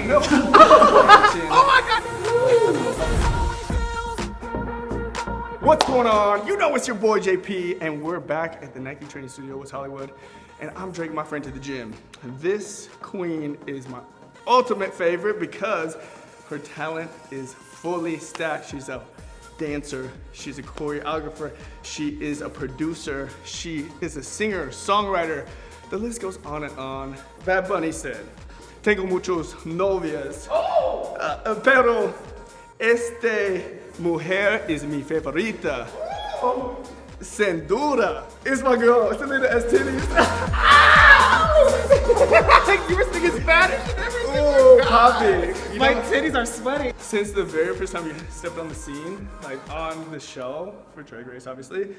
No. Oh my God. What's going on? You know it's your boy JP, and we're back at the Nike Training Studio with Hollywood, and I'm dragging my friend to the gym. This queen is my ultimate favorite because her talent is fully stacked. She's a dancer, she's a choreographer, she is a producer, she is a singer, songwriter. The list goes on and on. Bad Bunny said, "Tengo muchos novias, pero mujer es mi favorita. Sin duda, is my girl, Salina Estities." You were speaking Spanish and everything. Oh, Poppy. My titties are sweating. Since the very first time you stepped on the scene, like on the show for Dragrace, obviously,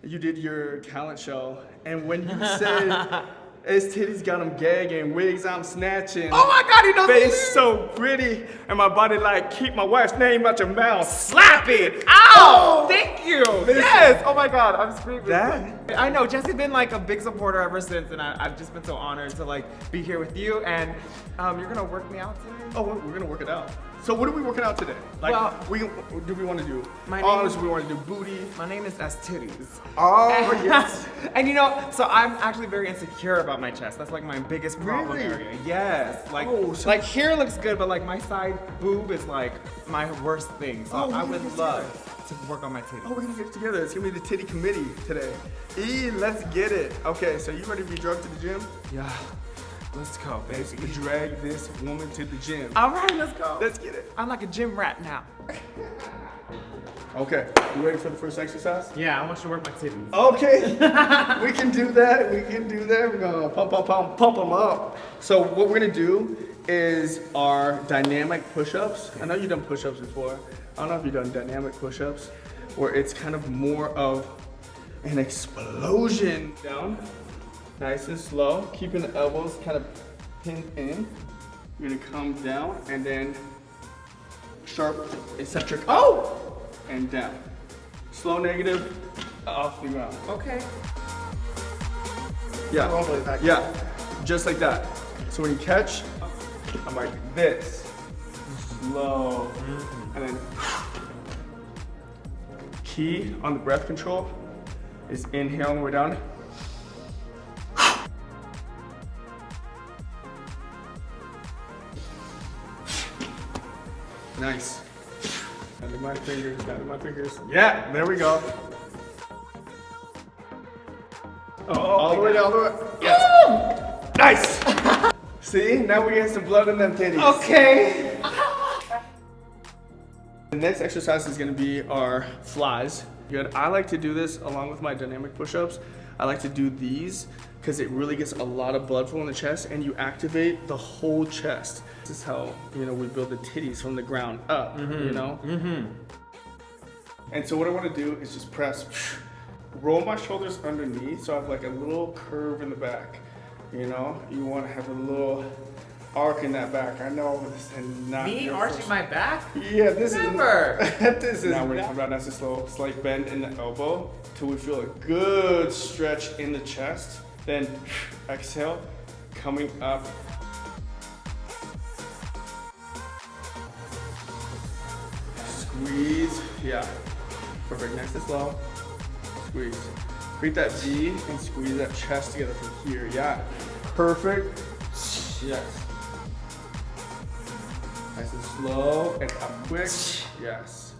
you did your talent show, and when you said, "His titties got him gagging, wigs I'm snatching." Oh my God, he knows face so pretty, and my body like, "Keep my wife's name out your mouth." Slap it! Ow! Thank you! Listen. Yes! Oh my God, I'm screaming. That? I know, Jesse's been like a big supporter ever since, and I've just been so honored to like be here with you, and you're gonna work me out today? Oh, we're gonna work it out. So what are we working out today? Like, Well, do we want to do my arms? name- Do we want to do booty? My name is Estities. Oh, yes. And you know, so I'm actually very insecure about my chest. That's like my biggest problem Really? area. Yes. Like, Oh, so- like here looks good, but like my side boob is like my worst thing. So Oh, I we would can get love to work on my titties. Oh, we're gonna get it together. It's gonna be the titty committee today. Let's get it. Okay, so you ready to be drugged to the gym? Yeah. Let's go, Let's baby. drag this woman to the gym. All right, let's go. Let's get it. I'm like a gym rat now. Okay, you ready for the first exercise? Yeah, I want you to work my titties. Okay, we can do that. We can do that. We're gonna pump them up. So what we're gonna do is our dynamic push-ups. I know you've done push-ups before. I don't know if you've done dynamic push-ups, where it's kind of more of an explosion. Down, nice and slow, keeping the elbows kind of pinned in. You're gonna come down and then sharp, eccentric up and down. Slow negative, off the ground. Okay. Yeah, yeah, just like that. So when you catch, I'm like this, slow, and then key on the breath control is inhale on the way down. Nice. Down to my fingers, down to my fingers. Yeah, there we go. All the way down, all the way. Yes. Nice. See, now we get some blood in them titties. Okay. The next exercise is gonna be our flies. Good. I like to do this along with my dynamic push-ups. I like to do these because it really gets a lot of blood flow in the chest and you activate the whole chest. This is how, you know, we build the titties from the ground up, you know? And so what I wanna do is just press, roll my shoulders underneath so I have like a little curve in the back. You know, you wanna have a little arc in that back. I know this is not Me your arching first- my back? Yeah, this Never. is this is now we're gonna come down nice and slow, slight bend in the elbow till we feel a good stretch in the chest. Then exhale, coming up. Squeeze, yeah. Perfect, nice and slow. Squeeze. Create that V and squeeze that chest together from here, yeah. Perfect, yes. Nice and slow and up quick. Yes.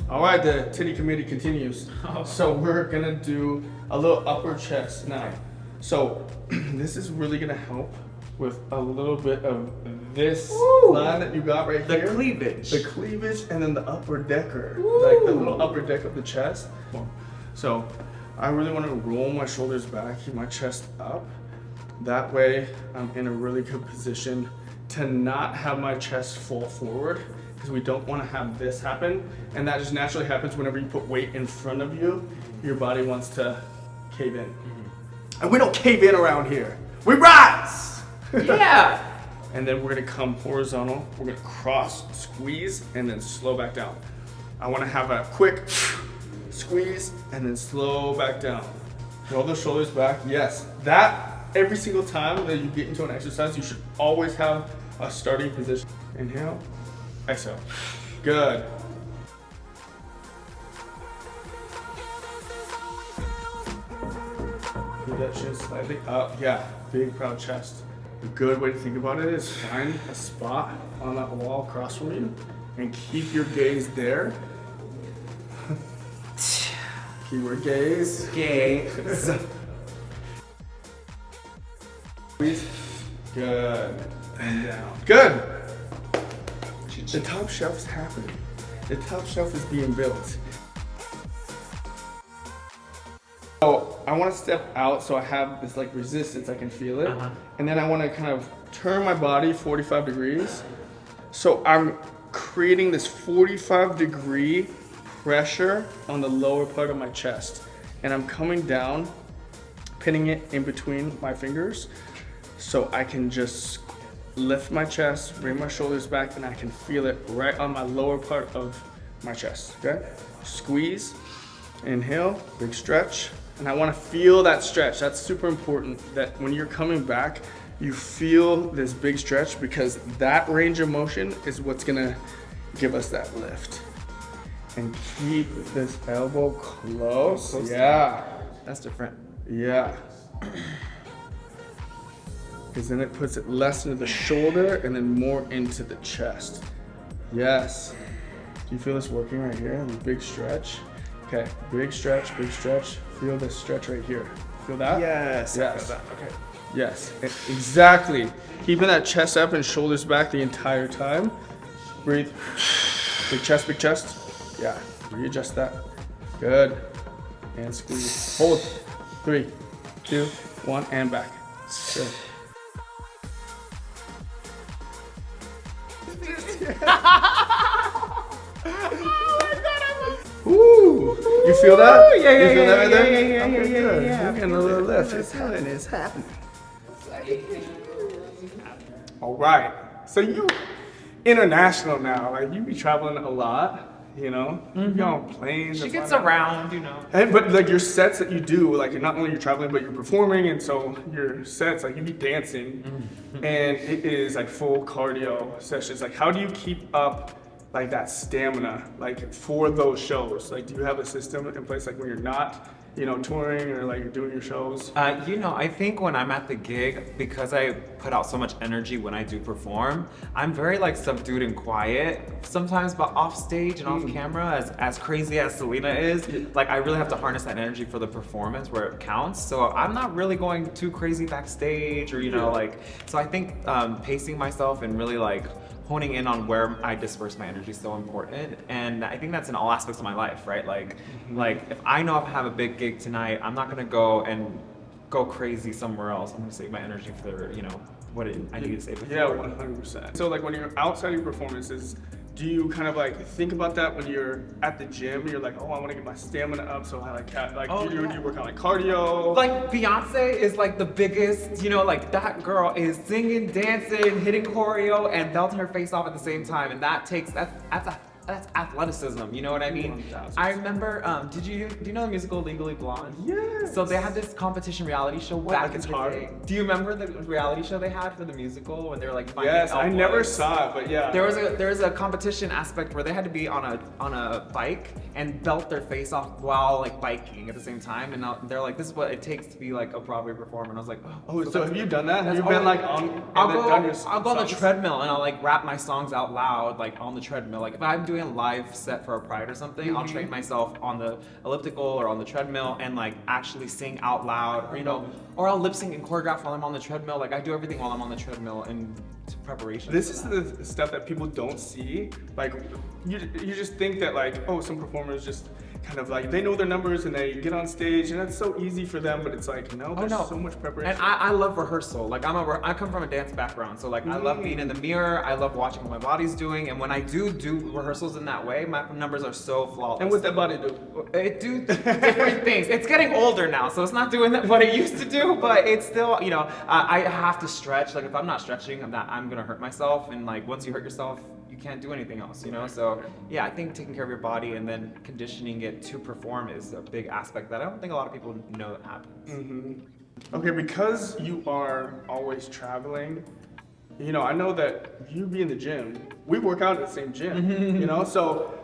All right, the titty committee continues. So we're gonna do a little upper chest now. So this is really gonna help with a little bit of this line that you got right The here. cleavage. The cleavage and then the upper decker. Like the little upper deck of the chest. So I really want to roll my shoulders back, keep my chest up. That way I'm in a really good position to not have my chest fall forward because we don't want to have this happen. And that just naturally happens whenever you put weight in front of you, your body wants to cave in. And we don't cave in around here. We rise! Yeah. And then we're gonna come horizontal. We're gonna cross, squeeze, and then slow back down. I wanna have a quick squeeze and then slow back down. Roll the shoulders back. Yes, that every single time that you get into an exercise, you should always have a starting position. Inhale, exhale. Good. Move that chin slightly up. Yeah, big proud chest. A good way to think about it is find a spot on that wall across from you and keep your gaze there. Keyword gaze. Gaze. Please. Good. And down. Good. The top shelf is happening. The top shelf is being built. So I want to step out so I have this like resistance, I can feel it. And then I want to kind of turn my body 45 degrees. So I'm creating this 45-degree pressure on the lower part of my chest. And I'm coming down, pinning it in between my fingers so I can just lift my chest, bring my shoulders back, and I can feel it right on my lower part of my chest, okay? Squeeze, inhale, big stretch. And I want to feel that stretch. That's super important that when you're coming back, you feel this big stretch because that range of motion is what's gonna give us that lift. And keep this elbow close. Yeah. That's different. Yeah. Because then it puts it less into the shoulder and then more into the chest. Yes. Do you feel this working right here? The big stretch. Okay, big stretch, big stretch. Feel this stretch right here. Feel that? Yes. Yes. I feel that. Okay. Yes, exactly. Keeping that chest up and shoulders back the entire time. Breathe. Big chest, big chest. Yeah, readjust that. Good. And squeeze. Hold. 3, 2, 1, and back. Good. Ooh, you feel that? Yeah, you feel that right there? Yeah. You're getting a little lift. It's happening. It's happening. All right. So you international now. Like you be traveling a lot. You know, you go on planes. She and gets whatnot. around, you know. But like your sets that you do, like not only you're traveling, but you're performing, and so your sets, like you be dancing, and it is like full cardio sessions. Like how do you keep up like that stamina, like for those shows? Like do you have a system in place, like when you're not, you know, touring or like you're doing your shows? You know, I think when I'm at the gig, because I put out so much energy when I do perform, I'm very like subdued and quiet sometimes, but off stage and off camera, as crazy as Salina is, like I really have to harness that energy for the performance where it counts. So I'm not really going too crazy backstage or, you know, like, so I think pacing myself and really like honing in on where I disperse my energy is so important, and I think that's in all aspects of my life, right? Like if I know I have a big gig tonight, I'm not gonna go crazy somewhere else. I'm gonna save my energy for, you know, what I need to save it for. Yeah, 100%. So like when you're outside of your performances, do you kind of like think about that when you're at the gym? You're like, oh, I want to get my stamina up, so I do you work on like cardio? Like Beyonce is like the biggest, you know, like that girl is singing, dancing, hitting choreo, and belting her face off at the same time, and that's athleticism, you know what I mean? 1000%. I remember, do you know the musical Legally Blonde? Yes. So they had this competition reality show back like in the Guitar? day. Do you remember the reality show they had for the musical when they were like finding Yes, I never elbows? saw it, but yeah. There was a competition aspect where they had to be on a bike and belt their face off while like biking at the same time, and they're like, this is what it takes to be like a Broadway performer, and I was like, Oh, so have you done that? Have that's you been all- like on? I'll done go on the songs? treadmill and I'll like rap my songs out loud like on the treadmill. Like if I'm doing a live set for a Pride or something, I'll train myself on the elliptical or on the treadmill and like actually sing out loud, or you know, or I'll lip sync and choreograph while I'm on the treadmill. Like I do everything while I'm on the treadmill in preparation. This is the stuff that people don't see. Like you just think that like, oh, some performers just kind of like they know their numbers and they get on stage and that's so easy for them, but it's like no, there's so much preparation. And I love rehearsal. Like I come from a dance background, so like I love being in the mirror. I love watching what my body's doing, and when I do rehearsals in that way, my numbers are so flawless. And what's that body do? It do different things. It's getting older now, so it's not doing what it used to do, but it's still, you know, I have to stretch. Like if I'm not stretching, I'm gonna hurt myself, and like once you hurt yourself, you can't do anything else, you know? So yeah, I think taking care of your body and then conditioning it to perform is a big aspect that I don't think a lot of people know that happens. Okay, because you are always traveling, I know that you be in the gym. We work out at the same gym, so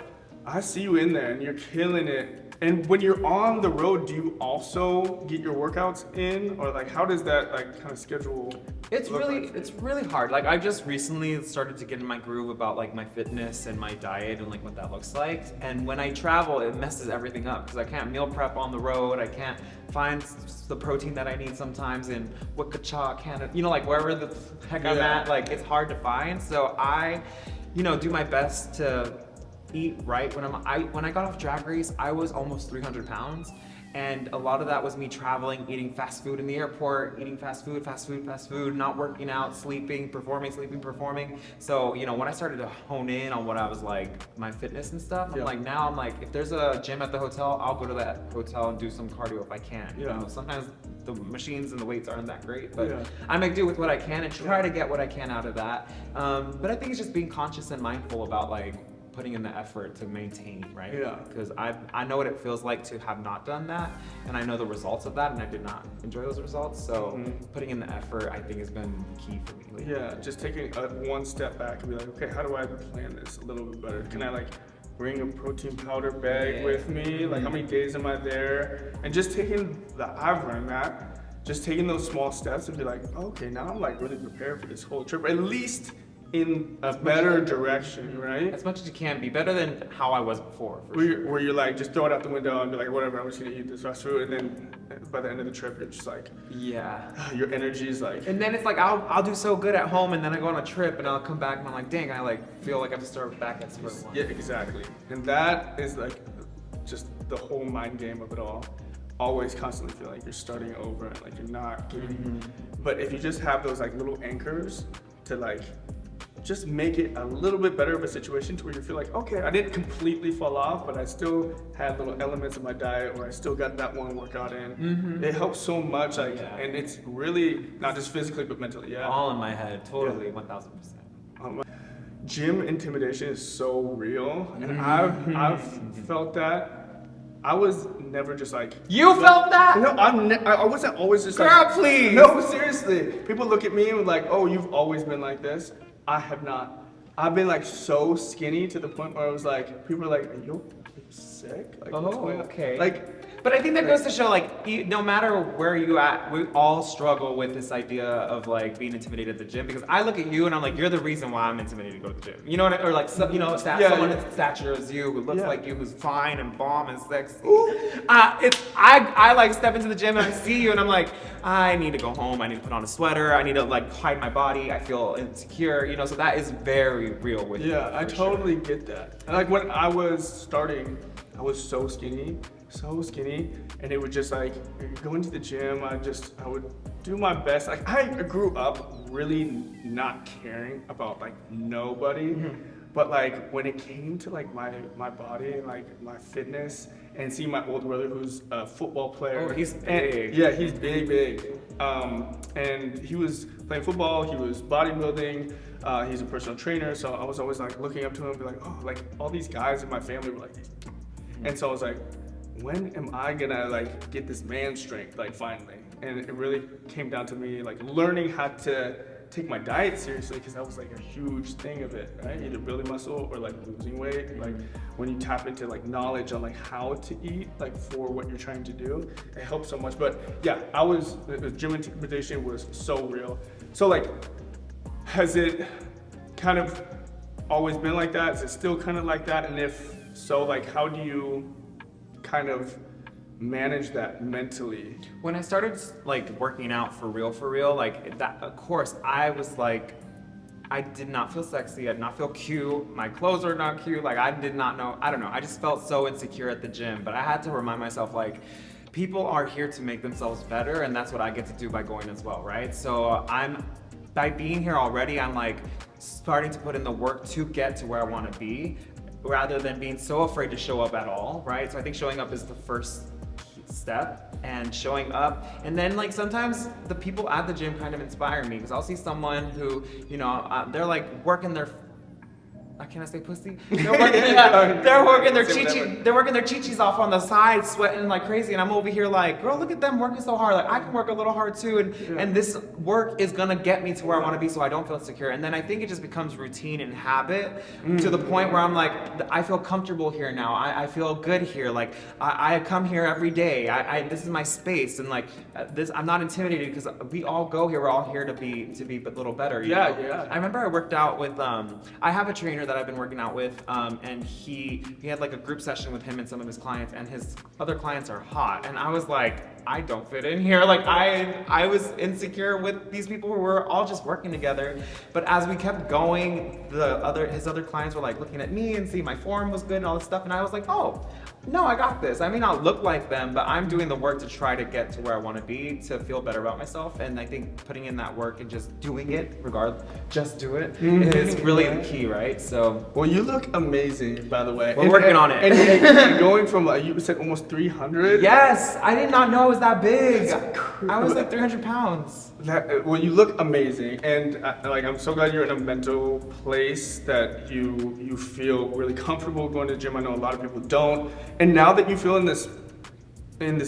I see you in there and you're killing it. And when you're on the road, do you also get your workouts in, or like how does that like kind of schedule? It's look really like? it's really hard. Like I just recently started to get in my groove about like my fitness and my diet and like what that looks like. And when I travel, it messes everything up because I can't meal prep on the road. I can't find the protein that I need sometimes in Wichita, Canada. Like wherever the heck I'm Yeah. at, like it's hard to find. So I, do my best to eat right. When I got off Dragrace, I was almost 300 pounds. And a lot of that was me traveling, eating fast food in the airport, eating fast food, not working out, sleeping, performing. So, when I started to hone in on what I was like, my fitness and stuff, Yeah. I'm like, if there's a gym at the hotel, I'll go to that hotel and do some cardio if I can. Yeah. Sometimes the machines and the weights aren't that great, but Yeah. I make do with what I can and try to get what I can out of that. But I think it's just being conscious and mindful about like, putting in the effort to maintain, right? Yeah. Because I know what it feels like to have not done that, and I know the results of that, and I did not enjoy those results. So putting in the effort, I think, has been key for me lately. Yeah, just taking one step back and be like, okay, how do I plan this a little bit better? Can I like bring a protein powder bag with me? Like how many days am I there? And just I've learned that, just taking those small steps and be like, okay, now I'm like really prepared for this whole trip, at least in a better direction, right? As much as you can, be better than how I was before. For Where you're like, just throw it out the window and be like, whatever, I'm just gonna eat this fast food. And then by the end of the trip, you're just like, yeah. your energy is like, And then it's like I'll do so good at home, and then I go on a trip, and I'll come back, and I'm like, dang, I like feel like I have to start back at square one. yeah, exactly. And that is like just the whole mind game of it all. Always constantly feel like you're starting over and like you're not getting. But if you just have those like little anchors to like just make it a little bit better of a situation to where you feel like, okay, I didn't completely fall off, but I still had little elements of my diet, or I still got that one workout in. It helps so much, like, and it's really not just physically but mentally. Yeah. All in my head, totally, 1000%. Gym intimidation is so real, and I've felt that. I was never just like. You felt that? No, I wasn't always just Girl, like. please. No, seriously. People look at me and like, oh, you've always been like this. I have not. I've been like so skinny to the point where I was like, people are like, are you sick? Like, what's going on? Okay. Like, but I think that goes to show, like, no matter where you at, we all struggle with this idea of like being intimidated at the gym. Because I look at you and I'm like, you're the reason why I'm intimidated to go to the gym. You know what? Or like, someone as stature as you, who looks like you, who's fine and bomb and sexy. I like step into the gym and I see you and I'm like, I need to go home. I need to put on a sweater. I need to like hide my body. I feel insecure. So that is very real with you. yeah, I totally get that. And like when I was starting, I was so skinny, and it would just like go into the gym. I would do my best. Like I grew up really not caring about like nobody, but like when it came to like my body and like my fitness, and seeing my older brother who's a football player. Oh, he's and, big. yeah, he's big. And he was playing football. He was bodybuilding. He's a personal trainer, so I was always like looking up to him, and be like, oh, like all these guys in my family were like these. And so I was like, when am I gonna like get this man strength, like finally? And it really came down to me like learning how to take my diet seriously, because that was like a huge thing of it, right? Either building muscle or like losing weight. Like when you tap into like knowledge on like how to eat, like for what you're trying to do, it helps so much. But yeah, the gym intimidation was so real. So like, has it kind of always been like that? Is it still kind of like that? And if so, like, how do you kind of manage that mentally? When I started like working out for real, like that, of course, I was like, I did not feel sexy. I did not feel cute. My clothes were not cute. Like I did not know. I don't know. I just felt so insecure at the gym. But I had to remind myself, like, people are here to make themselves better, and that's what I get to do by going as well, right? So by being here already, I'm like starting to put in the work to get to where I want to be, rather than being so afraid to show up at all, right? So I think showing up is the first step, and showing up. And then like sometimes the people at the gym kind of inspire me, because I'll see someone who, they're like working their Can I say pussy? They're working their chichis off on the side, sweating like crazy, and I'm over here like, girl, look at them working so hard. Like I can work a little hard too, and this work is gonna get me to where I want to be, so I don't feel insecure. And then I think it just becomes routine and habit to the point where I'm like, I feel comfortable here now. I feel good here. Like I come here every day. This is my space, and like this, I'm not intimidated because we all go here. We're all here to be a little better. You know? I remember I worked out with I have a trainer that I've been working out with, and he had like a group session with him and some of his clients, and his other clients are hot, and I was like, I don't fit in here. Like I was insecure with these people who were all just working together. But as we kept going, his other clients were like looking at me and see my form was good and all this stuff, and I was like, oh, no, I got this. I may not look like them, but I'm doing the work to try to get to where I want to be, to feel better about myself. And I think putting in that work and just doing it, just do it, is really the key, right? So. Well, you look amazing, by the way. We're working on it. And going from, you said almost 300? Yes, I did not know it was that big. I was like 300 pounds. Well, you look amazing, and I'm so glad you're in a mental place that you feel really comfortable going to the gym. I know a lot of people don't, and now that you feel in this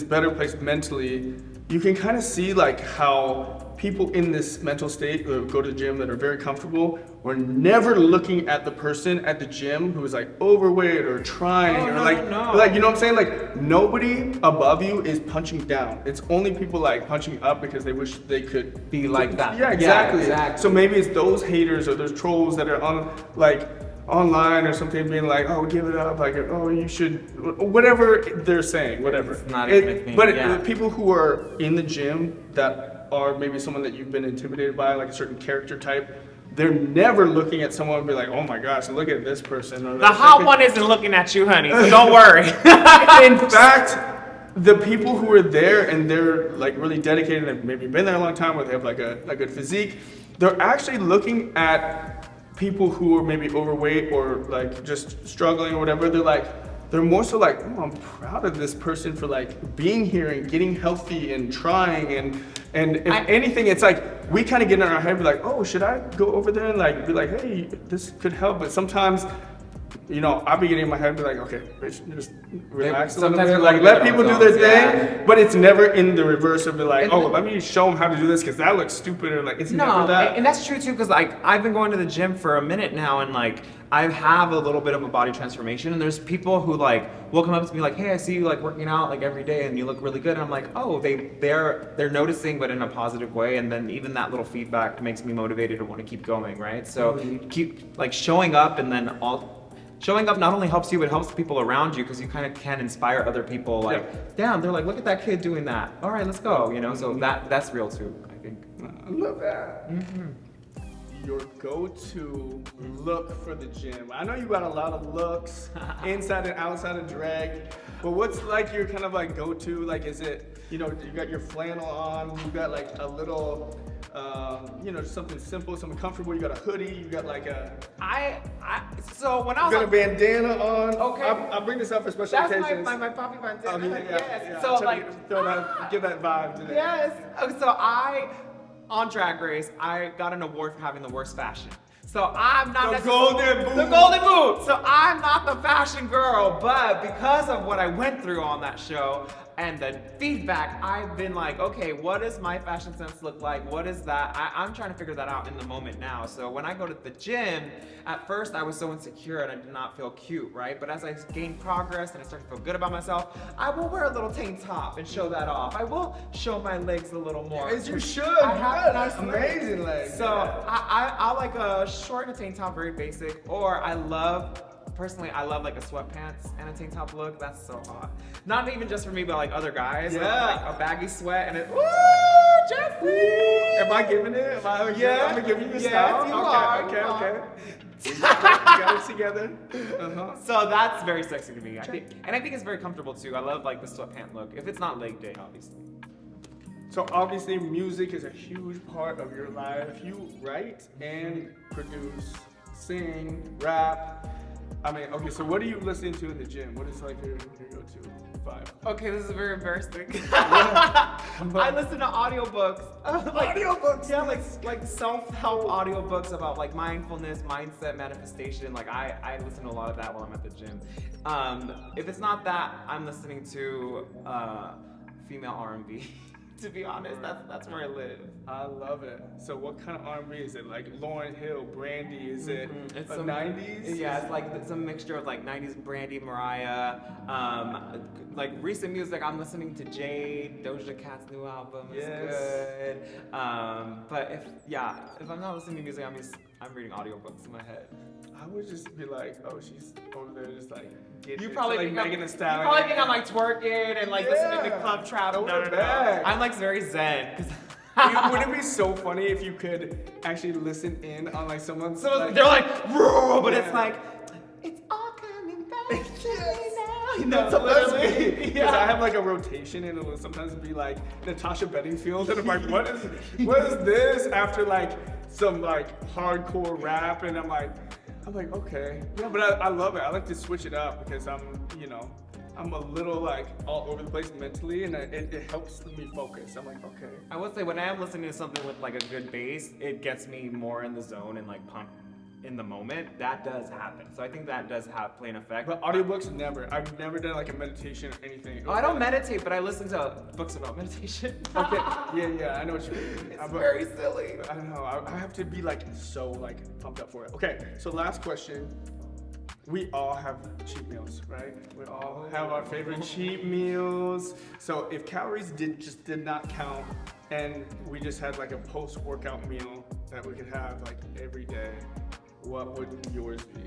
better place mentally, you can kind of see like how people in this mental state who go to the gym that are very comfortable were never looking at the person at the gym who is like overweight or trying you know what I'm saying? Like nobody above you is punching down. It's only people like punching up because they wish they could be like that. Yeah, exactly. So maybe it's those haters or those trolls that are on like online or something being like, oh, give it up, like, oh, you should, whatever they're saying, whatever. It's not even a thing. But people who are in the gym that are maybe someone that you've been intimidated by, like a certain character type, they're never looking at someone and be like, oh my gosh, look at this person. Or the hot one isn't looking at you, honey, so don't worry. In fact, the people who are there and they're like really dedicated and maybe been there a long time, or they have like a good physique, they're actually looking at people who are maybe overweight or like just struggling or whatever. They're more so like, oh, I'm proud of this person for like being here and getting healthy and trying, and if anything, it's like we kind of get in our head, be like, oh, should I go over there and like be like, hey, this could help? But sometimes, I'll be getting in my head and be like, okay, bitch, just relax a little bit. Like, let people do their thing, but it's never in the reverse of be like, oh, let me show them how to do this because that looks stupid, or like, it's never that. And that's true too, because like, I've been going to the gym for a minute now, and like, I have a little bit of a body transformation, and there's people who like will come up to me like, hey, I see you like working out like every day and you look really good. And I'm like, oh, they're noticing, but in a positive way. And then even that little feedback makes me motivated to want to keep going, right? So keep like showing up, and then showing up not only helps you, it helps the people around you, because you kind of can inspire other people. Like, damn, they're like, look at that kid doing that. All right, let's go. So that's real too, I think. I love that. Your go-to look for the gym. I know you got a lot of looks inside and outside of drag, but what's like your kind of like go-to? Like, is it, you got your flannel on, you got like a little, something simple, something comfortable, you got a hoodie, you got like a... So when I was... You got a bandana on. Okay. I'll bring this up for special occasions. That's my poppy bandana. Yes. So like... Give that vibe today. Yes. So on Dragrace, I got an award for having the worst fashion. So I'm not the golden boot. The golden boot. So I'm not the fashion girl, but because of what I went through on that show and the feedback, I've been like, okay, what does my fashion sense look like? What is that? I'm trying to figure that out in the moment now. So when I go to the gym, at first I was so insecure and I did not feel cute, right? But as I gained progress and I started to feel good about myself, I will wear a little tank top and show that off. I will show my legs a little more. As you should. I have nice amazing legs. So I like a short and a tank top, very basic. Or personally, I love like a sweatpants and a tank top look. That's so hot. Not even just for me, but like other guys. Yeah. Like a baggy sweat and woo, Jesse! Am I giving it? I'm gonna give you the style? You are. Okay. We got it together. So that's very sexy to me. I think it's very comfortable too. I love like the sweatpant look. If it's not leg day, obviously. So obviously music is a huge part of your life. You write and produce, sing, rap. Okay, so what are you listening to in the gym? What is like your go-to vibe? Okay, this is very embarrassing. I listen to audiobooks. Audiobooks? Yeah, like self-help audiobooks about like mindfulness, mindset, manifestation. Like I listen to a lot of that while I'm at the gym. If it's not that, I'm listening to female R&B. To be honest, that's where I live. I love it. So what kind of R&B is it? Like Lauryn Hill, Brandy? Is it It's the some 90s? Yeah, it's like it's a mixture of like 90s Brandy, Mariah. Like recent music, I'm listening to Jade. Doja Cat's new album is good. But if I'm not listening to music, I'm reading audiobooks in my head. I would just be like, oh, she's over there just like getting You it. probably Like think Megan Thee Stallion. You probably think I'm like twerking and like listening to club trap. No. I'm like very zen. Wouldn't it be so funny if you could actually listen in on like someone's So like, they're like, but it's like, it's all coming back to me now. You know, that's me. Because I have like a rotation and it will sometimes be like Natasha Bedingfield and I'm like, what is this? After like some like hardcore rap and I'm like, okay. Yeah, but I love it. I like to switch it up because I'm a little like all over the place mentally and it helps me focus. I'm like, okay. I would say when I am listening to something with like a good bass, it gets me more in the zone and like pumped in the moment. That does happen. So I think that does play an effect. But audiobooks, never. I've never done like a meditation or anything. I don't meditate, but I listen to books about meditation. Okay. Yeah, I know what you mean. It's very silly. I know. I have to be like so like pumped up for it. Okay, so last question. We all have cheat meals, right? We all have our favorite cheat meals. So if calories did not count and we just had like a post-workout meal that we could have like every day, what would yours be?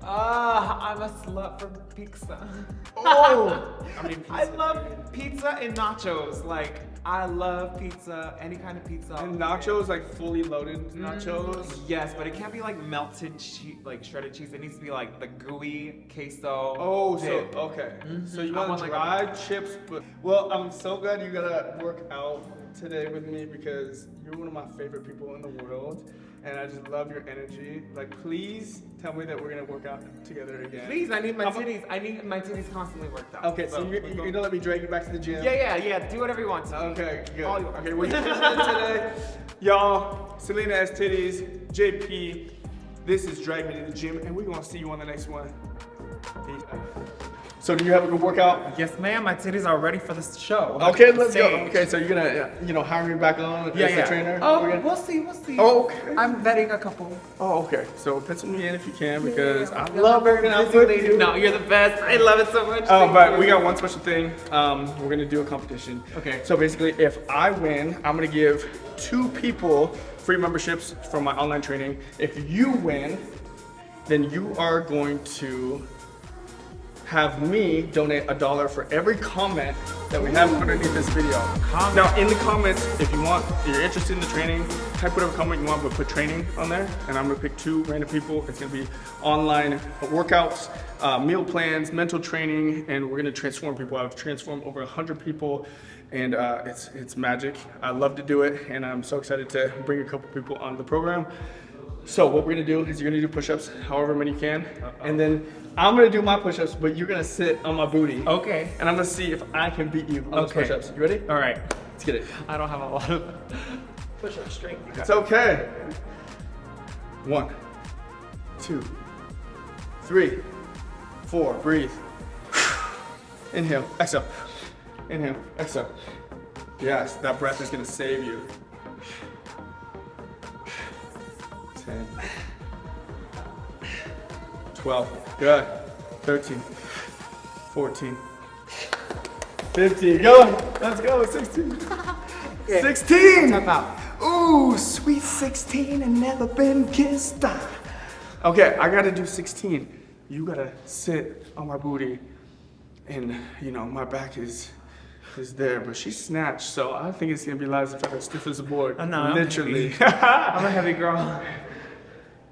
I'm a slut for pizza. Oh! I love pizza and nachos. Like, I love pizza, any kind of pizza. And nachos, like fully loaded nachos? Yes, but it can't be like melted cheese, like shredded cheese. It needs to be like the gooey queso. Oh, dip. okay. So you I want want, like, dried chips, but well, I'm so glad you gotta work out today with me because you're one of my favorite people in the world. And I just love your energy. Like, please tell me that we're gonna work out together again. Please, I need my titties. I need my titties constantly worked out. Okay, so you're gonna let me drag you back to the gym? Yeah. Do whatever you want to. Okay, good. All yours. Okay, we're today. Y'all, Salina Estities, JP. This is Drag Me to the Gym, and we're gonna see you on the next one. Peace. So do you have a good workout? Yes, ma'am. My titties are ready for this show. Okay, let's go. Okay, so you're gonna, hire me back on as a trainer? Oh, we'll see. Oh, okay. I'm vetting a couple. Oh, okay. So pencil me in if you can because I love working out with you. No, you're the best. I love it so much. Oh, but we got one special thing. We're gonna do a competition. Okay. So basically, if I win, I'm gonna give 2 people free memberships for my online training. If you win, then you are going to have me donate $1 for every comment that we have underneath this video. Now in the comments, if you're interested in the training, type whatever comment you want, but put training on there, and I'm gonna pick 2 random people. It's gonna be online workouts, meal plans, mental training, and we're gonna transform people. I've transformed over 100 people, and it's magic. I love to do it, and I'm so excited to bring a couple people onto the program. So what we're gonna do is you're gonna do push-ups, however many you can, and then I'm gonna do my push-ups, but you're gonna sit on my booty. Okay. And I'm gonna see if I can beat you on those push-ups. You ready? All right. Let's get it. I don't have a lot of push-up strength. It's okay. 1, 2, 3, 4. Breathe. Inhale, exhale. Inhale, exhale. Yes, that breath is gonna save you. 10, 12, good. 13, 14, 15, go. Let's go, 16. Okay. 16! Tap out. Ooh, sweet 16 and never been kissed. Okay, I gotta do 16. You gotta sit on my booty and my back is there, but she snatched, so I think it's gonna be Liza Feather stiff as a board. Oh, no, literally. I'm a heavy girl.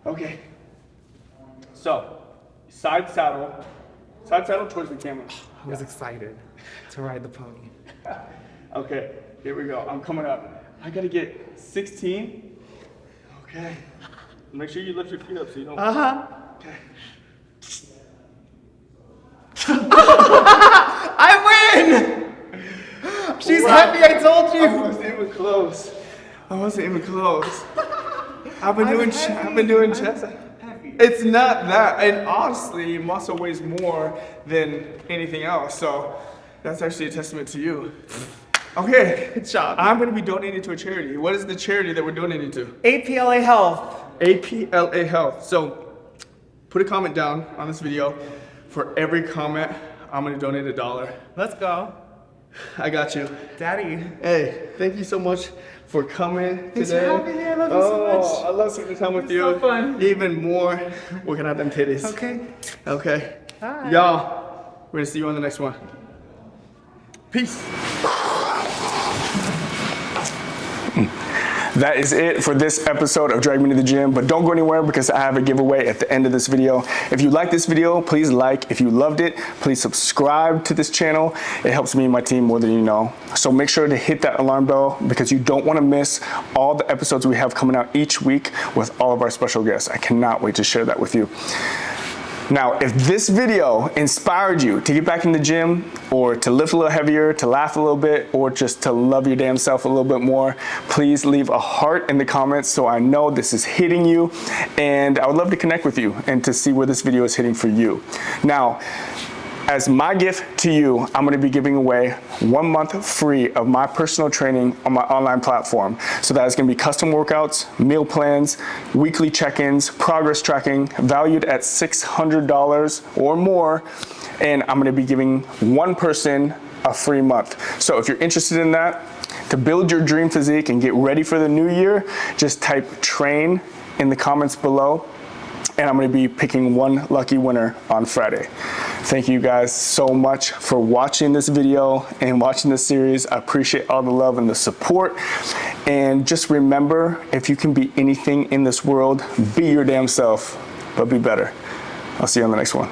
Okay. So, side saddle towards the camera. I was excited to ride the pony. Okay, here we go. I'm coming up. I gotta get 16. Okay. Make sure you lift your feet up so you don't. Uh-huh. Okay. I wasn't even close. I wasn't even close. I've been doing chest. It's not that, and honestly, muscle weighs more than anything else. So that's actually a testament to you. Okay, Good job. I'm gonna be donating to a charity. What is the charity that we're donating to? APLA Health. APLA Health. So put a comment down on this video. For every comment, I'm gonna donate $1. Let's go. I got you. Daddy. Hey, thank you so much for coming Thanks today. for having me. I love you so much. I love spending time with It's you. so fun. Even more working out them titties. Okay. Okay. Bye. Y'all, we're gonna see you on the next one. Peace. That is it for this episode of Drag Me to the Gym, but don't go anywhere because I have a giveaway at the end of this video. If you like this video, please like. If you loved it, please subscribe to this channel. It helps me and my team more than you know. So make sure to hit that alarm bell because you don't want to miss all the episodes we have coming out each week with all of our special guests. I cannot wait to share that with you. Now, if this video inspired you to get back in the gym or to lift a little heavier, to laugh a little bit, or just to love your damn self a little bit more, please leave a heart in the comments so I know this is hitting you, and I would love to connect with you and to see where this video is hitting for you. Now, as my gift to you, I'm gonna be giving away 1 month free of my personal training on my online platform. So that is gonna be custom workouts, meal plans, weekly check-ins, progress tracking, valued at $600 or more. And I'm gonna be giving one person a free month. So if you're interested in that, to build your dream physique and get ready for the new year, just type train in the comments below. And I'm gonna be picking one lucky winner on Friday. Thank you guys so much for watching this video and watching this series. I appreciate all the love and the support. And just remember, if you can be anything in this world, be your damn self, but be better. I'll see you on the next one.